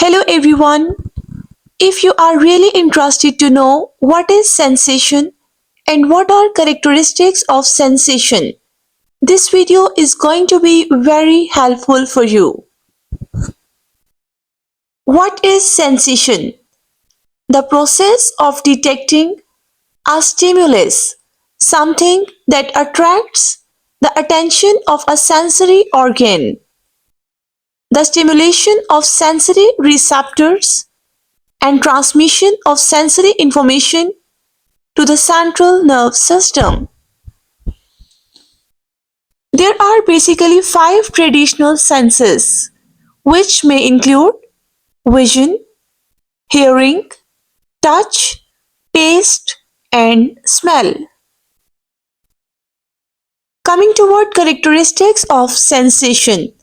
Hello everyone. If you are really interested to know what is sensation and what are characteristics of sensation, this video is going to be very helpful for you. What is sensation? The process of detecting a stimulus, something that attracts the attention of a sensory organ. The stimulation of sensory receptors and transmission of sensory information to the central nerve system. There are basically five traditional senses, which may include vision, hearing, touch, taste, and smell. Coming toward characteristics of sensation.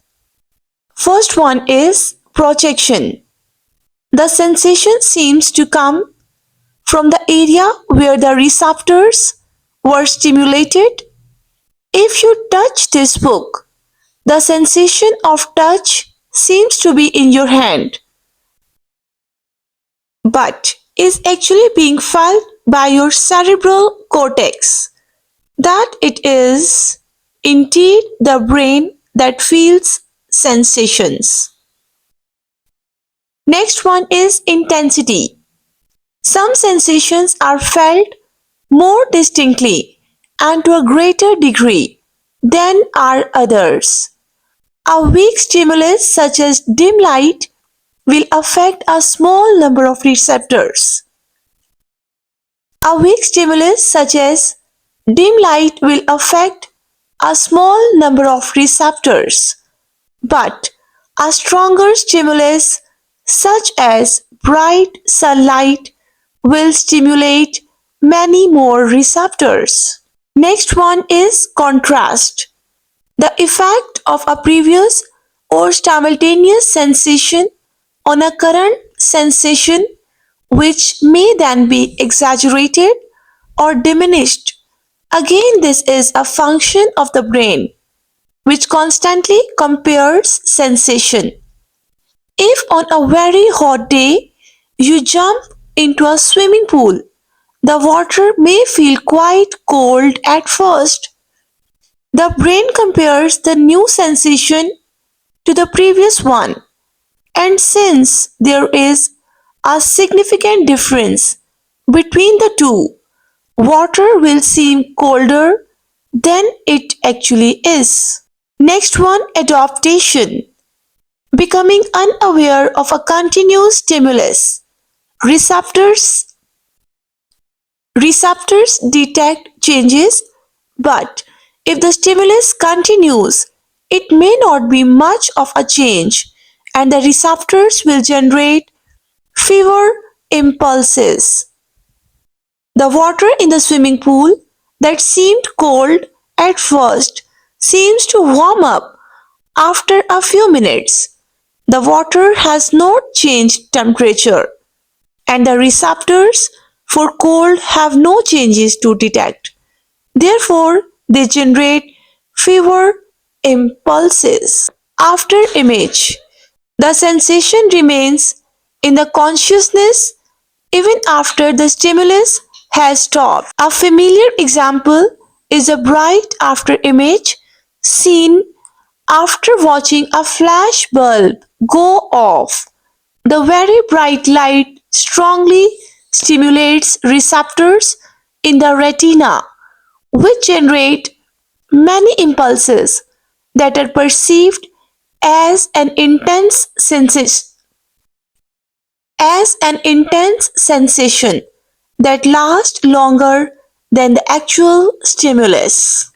First one is projection. The sensation seems to come from the area where the receptors were stimulated. If you touch this book, the sensation of touch seems to be in your hand, but is actually being felt by your cerebral cortex. That it is indeed the brain that feels sensations. Next one is intensity. Some sensations are felt more distinctly and to a greater degree than are others. A weak stimulus such as dim light will affect a small number of receptors. A weak stimulus such as dim light will affect a small number of receptors, but a stronger stimulus such as bright sunlight will stimulate many more receptors. Next one is contrast. The effect of a previous or simultaneous sensation on a current sensation, which may then be exaggerated or diminished. Again, this is a function of the brain, which constantly compares sensation. If on a very hot day you jump into a swimming pool, the water may feel quite cold at first. The brain compares the new sensation to the previous one, and since there is a significant difference between the two, water will seem colder than it actually is. Next one, adaptation. Becoming unaware of a continuous stimulus. Receptors Receptors detect changes, but if the stimulus continues, it may not be much of a change, and the receptors will generate fewer impulses. The water in the swimming pool that seemed cold at first seems to warm up after a few minutes. The water has not changed temperature, and the receptors for cold have no changes to detect. Therefore, they generate fewer impulses. After image, the sensation remains in the consciousness even after the stimulus has stopped. A familiar example is a bright after image seen after watching a flash bulb go off. The very bright light strongly stimulates receptors in the retina, which generate many impulses that are perceived as an intense sensation that lasts longer than the actual stimulus.